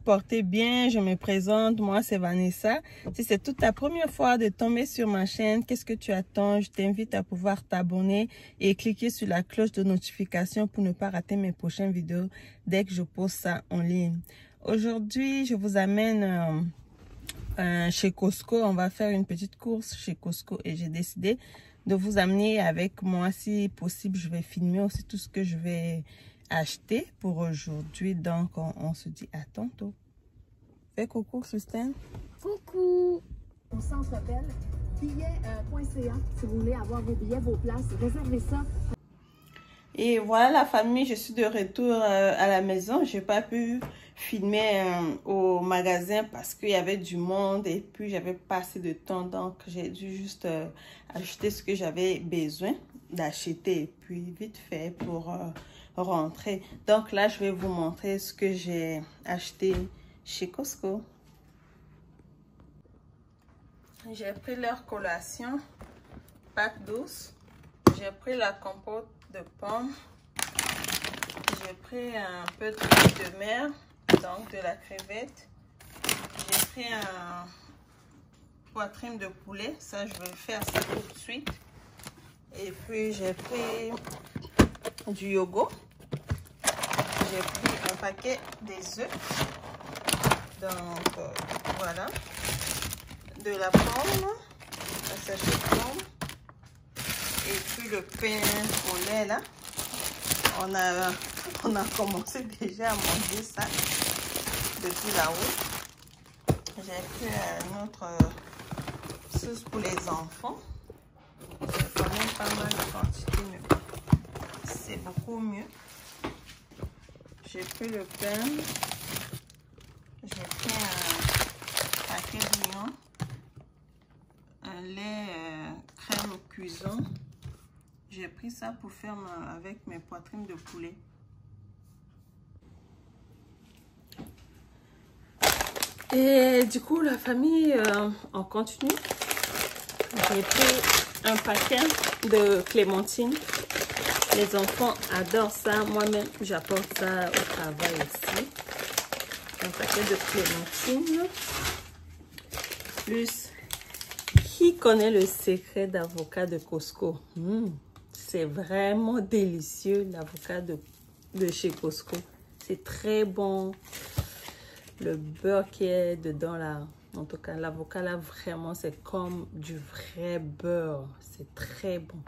portez bien, je me présente, moi c'est Vanessa. Si c'est toute ta première fois de tomber sur ma chaîne, qu'est-ce que tu attends? Je t'invite à pouvoir t'abonner et cliquer sur la cloche de notification pour ne pas rater mes prochaines vidéos dès que je poste ça en ligne. Aujourd'hui, je vous amène chez Costco. On va faire une petite course chez Costco et j'ai décidé de vous amener avec moi. Si possible, je vais filmer aussi tout ce que je vais acheter pour aujourd'hui. Donc, on se dit à tantôt. Fais coucou, Christine. Coucou! Au Centre Bell, billets.ca. Si vous voulez avoir vos billets, vos places, réservez ça. Et voilà la famille, je suis de retour à la maison. J'ai pas pu filmer au magasin parce qu'il y avait du monde et puis j'avais pas assez de temps. Donc j'ai dû juste acheter ce que j'avais besoin d'acheter et puis vite fait pour rentrer. Donc là, je vais vous montrer ce que j'ai acheté chez Costco. J'ai pris leur collation, pack douce. J'ai pris la compote de pommes. J'ai pris un peu de fruits de mer, donc de la crevette. J'ai pris un poitrine de poulet. Ça, je vais faire ça tout de suite. Et puis, j'ai pris du yogourt. J'ai pris un paquet des œufs. Donc, voilà. De la pomme. Un sachet de pomme. Et puis le pain au lait là, on a commencé déjà à manger ça depuis là-haut. J'ai pris une autre sauce pour les enfants. J'ai quand même pas mal de quantité, mais c'est beaucoup mieux. J'ai pris le pain. J'ai pris un paquet d'oignons. Un lait crème cuisson. J'ai pris ça pour faire avec mes poitrines de poulet. Et du coup, la famille, on continue. J'ai pris un paquet de clémentines. Les enfants adorent ça. Moi-même, j'apporte ça au travail aussi. Un paquet de clémentines. Plus, qui connaît le secret d'avocat de Costco? C'est vraiment délicieux, l'avocat de chez Costco. C'est très bon. Le beurre qui est dedans là, en tout cas, l'avocat là, vraiment, c'est comme du vrai beurre. C'est très bon.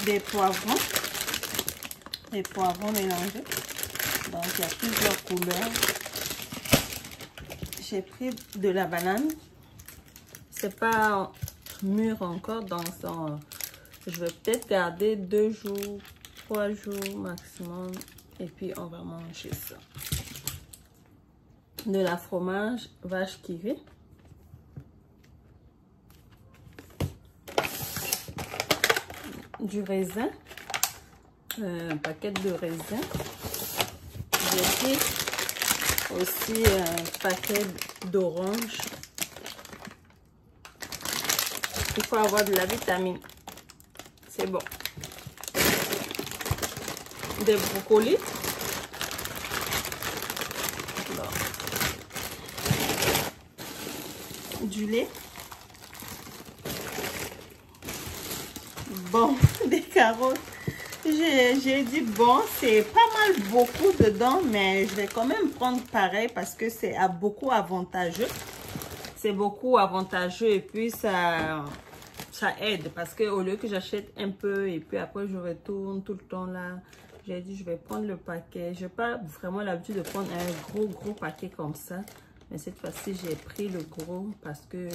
Des poivrons. Des poivrons mélangés. Donc, il y a plusieurs couleurs. J'ai pris de la banane. C'est pas mûr encore, donc je vais peut-être garder 2 jours, 3 jours maximum. Et puis, on va manger ça. De la fromage vache qui rit. Du raisin. Un paquet de raisin. J'ai pris aussi un paquet d'orange. Il faut avoir de la vitamine. C'est bon. Des brocolis. Du lait. Bon, des carottes. J'ai dit bon, c'est pas mal beaucoup dedans, mais je vais quand même prendre pareil parce que c'est beaucoup avantageux. C'est beaucoup avantageux et puis ça aide parce que au lieu que j'achète un peu et puis après je retourne tout le temps là, j'ai dit je vais prendre le paquet. Je n'ai pas vraiment l'habitude de prendre un gros paquet comme ça, mais cette fois-ci j'ai pris le gros parce que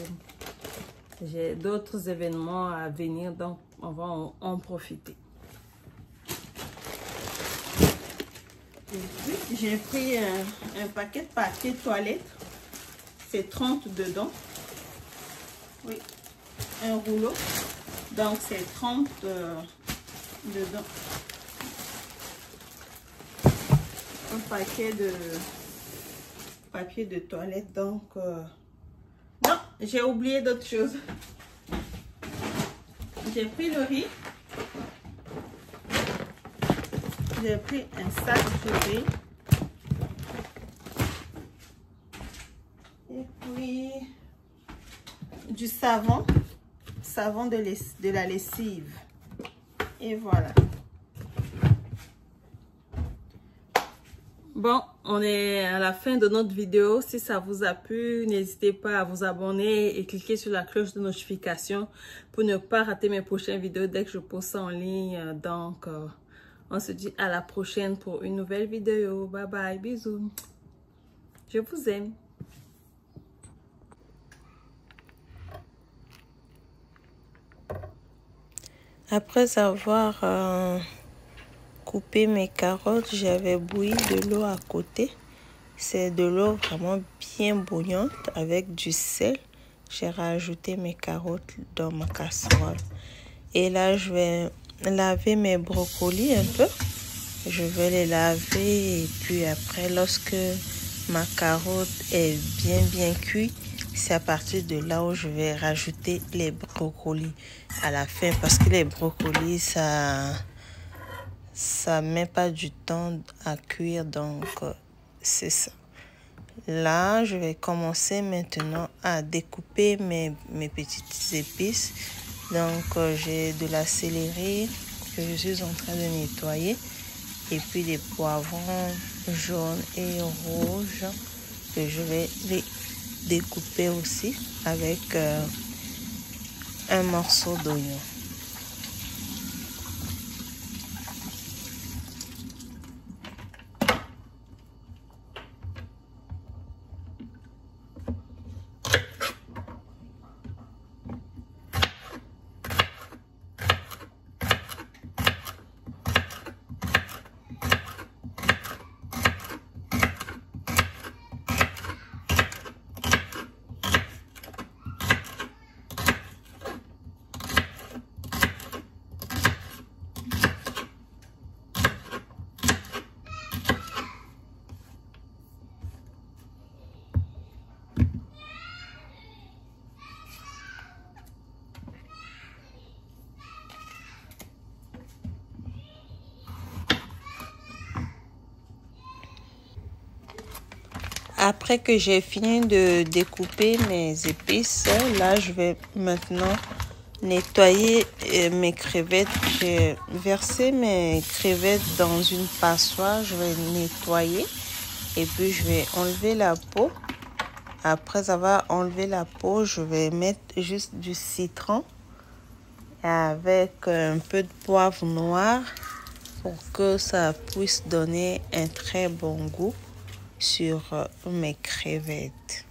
j'ai d'autres événements à venir, donc on va en profiter. J'ai pris un paquet de papier toilette. C'est 30 dedans. Oui, un rouleau. Donc, c'est 30 dedans. Un paquet de papier de toilette. Donc, non, j'ai oublié d'autres choses. J'ai pris le riz. j'ai pris un sac purée. Et puis du savon de la lessive. Et voilà. Bon, on est à la fin de notre vidéo. Si ça vous a plu, n'hésitez pas à vous abonner et cliquer sur la cloche de notification pour ne pas rater mes prochaines vidéos dès que je poste ça en ligne. Donc, on se dit à la prochaine pour une nouvelle vidéo. Bye bye, bisous. Je vous aime. Après avoir coupé mes carottes, j'avais bouilli de l'eau à côté. C'est de l'eau vraiment bien bouillante avec du sel. J'ai rajouté mes carottes dans ma casserole. Et là, je vais laver mes brocolis un peu. Je vais les laver et puis après, lorsque ma carotte est bien cuite, c'est à partir de là où je vais rajouter les brocolis à la fin parce que les brocolis, ça met pas du temps à cuire, donc c'est ça. Là, je vais commencer maintenant à découper mes petites épices. Donc, j'ai de la céleri que je suis en train de nettoyer. Et puis des poivrons jaunes et rouges que je vais les découper aussi avec un morceau d'oignon. Après que j'ai fini de découper mes épices, là je vais maintenant nettoyer mes crevettes. J'ai versé mes crevettes dans une passoire. Je vais nettoyer et puis je vais enlever la peau. Après avoir enlevé la peau, je vais mettre juste du citron avec un peu de poivre noir pour que ça puisse donner un très bon goût sur mes crevettes.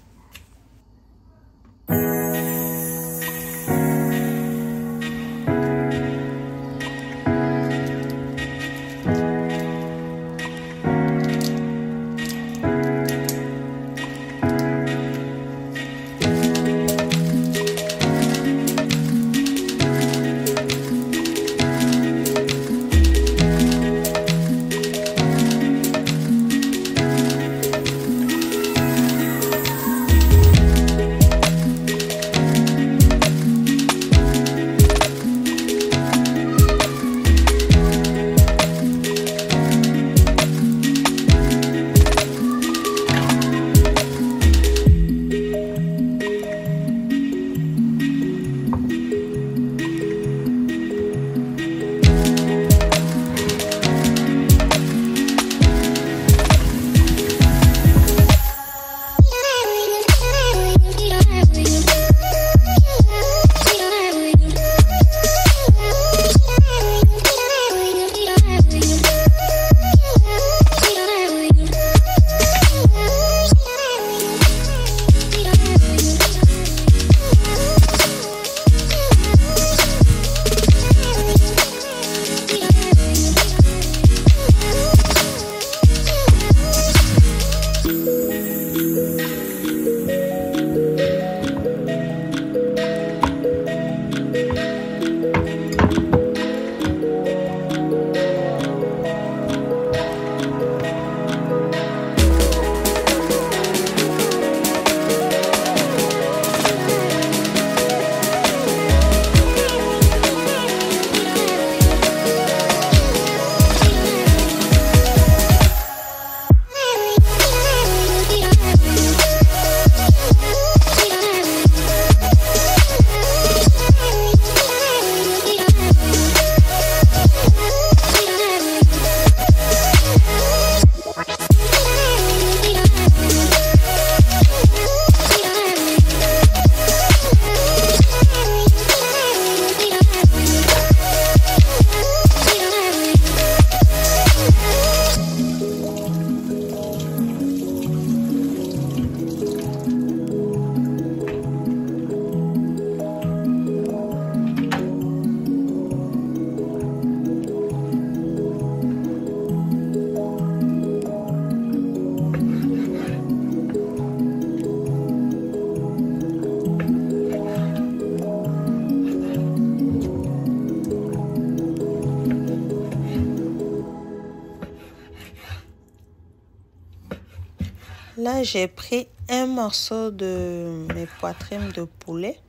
Là, j'ai pris un morceau de mes poitrines de poulet.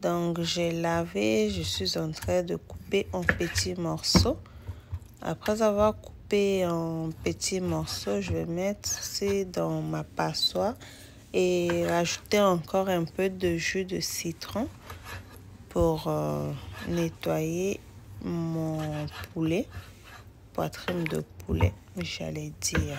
Donc, j'ai lavé. Je suis en train de couper en petits morceaux. Après avoir coupé en petits morceaux, je vais mettre ça dans ma passoire et rajouter encore un peu de jus de citron pour nettoyer mon poulet, poitrine de poulet, j'allais dire.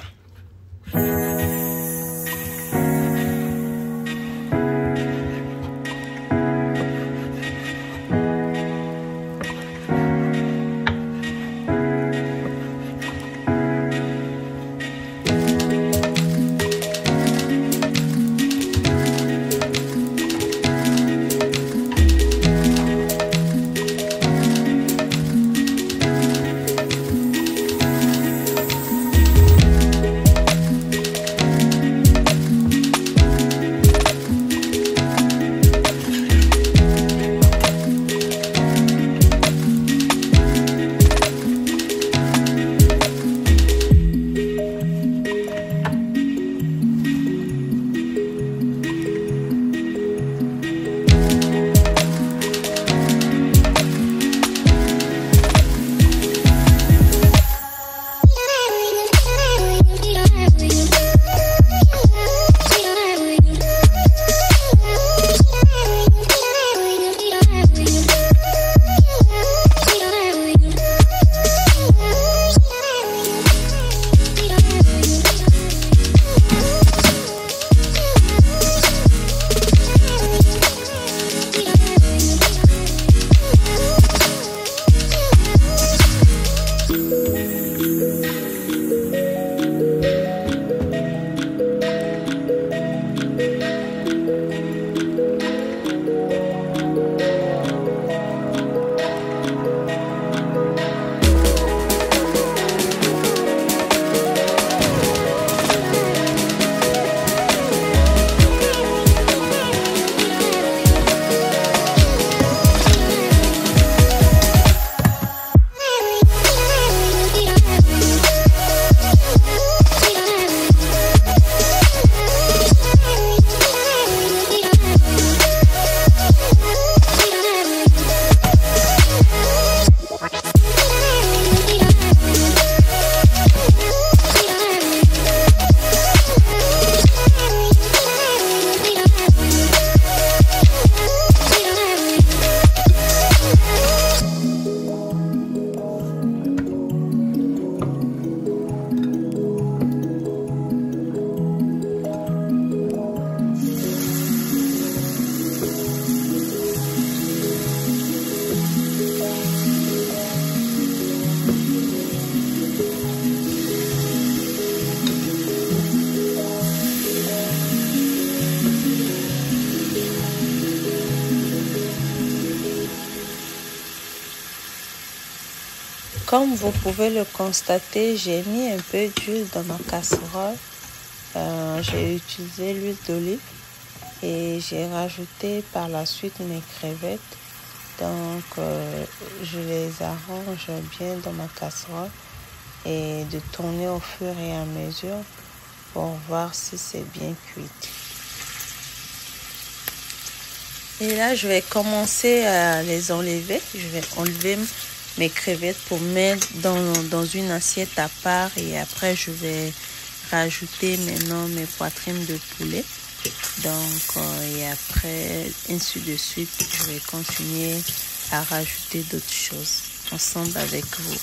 Comme vous pouvez le constater, j'ai mis un peu d'huile dans ma casserole. J'ai utilisé l'huile d'olive et j'ai rajouté par la suite mes crevettes. Donc, je les arrange bien dans ma casserole et de tourner au fur et à mesure pour voir si c'est bien cuit. Et là, je vais commencer à les enlever. Je vais enlever mes crevettes pour mettre dans une assiette à part et après je vais rajouter maintenant mes poitrines de poulet. Donc et après ainsi de suite, je vais continuer à rajouter d'autres choses ensemble avec vous.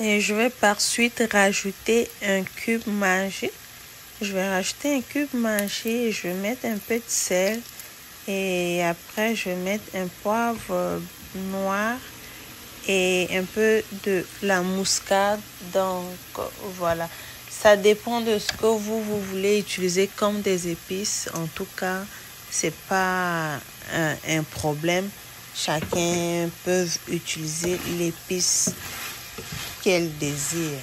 Et je vais par suite rajouter un cube magique. Je vais rajouter un cube magique, je vais mettre un peu de sel et après je vais mettre un poivre noir et un peu de la muscade. Donc voilà, ça dépend de ce que vous voulez utiliser comme des épices. En tout cas, c'est pas un problème. Chacun peut utiliser l'épice qu'elle désire.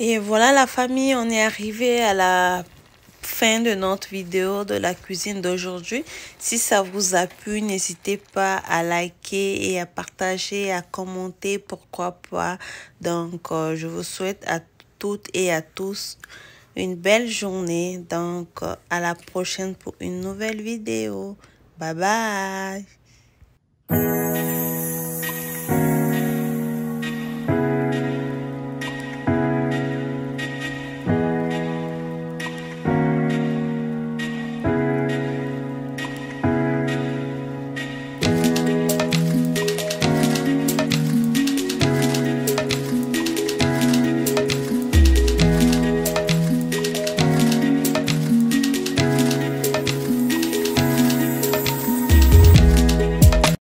Et voilà la famille, on est arrivé à la fin de notre vidéo de la cuisine d'aujourd'hui. Si ça vous a plu, n'hésitez pas à liker et à partager, à commenter, pourquoi pas. Donc, je vous souhaite à toutes et à tous une belle journée. Donc, à la prochaine pour une nouvelle vidéo. Bye bye.